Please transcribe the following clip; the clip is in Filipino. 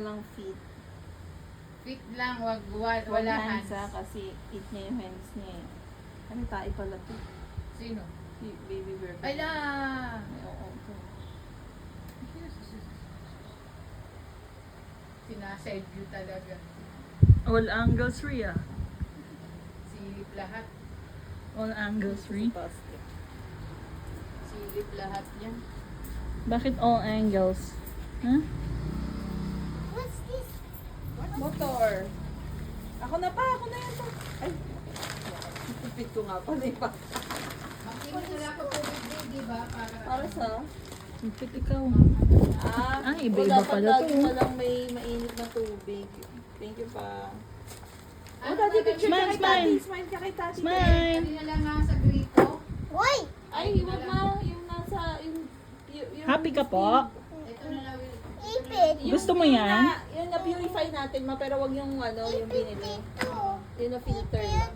Lang feet. Fit lang, wag Wala wala hands hands. kasi eat niya yung hands niya eh. Ano tayo pala to? Sino? Si baby bear. Ay lang! May oo to. Sinaside view talaga. All angles, Rhea. Silip lahat. All angles, Rhea. Basket. Silip lahat yan. Bakit all angles? Huh? Motor. Ako na yan to. Ay. Ipit ko nga pala yung pa. Makinig na lang ako tubig, di ba? Para sa? Ipit ikaw. Ay, iba-iba pala lagi to. palang may mainit na tubig. Thank you pa. Ano Daddy, ba picture Smile, ka kay Daddy. smile. Smile ka kay Daddy. Smile! Kanina lang nga sa grito. Ay, wag ma. Yung nasa, yung Happy ka po? Ito na lang. Gusto mo yan? Yung na-purify natin ma, pero wag yung ano, yung binili. Yung na-filter lang.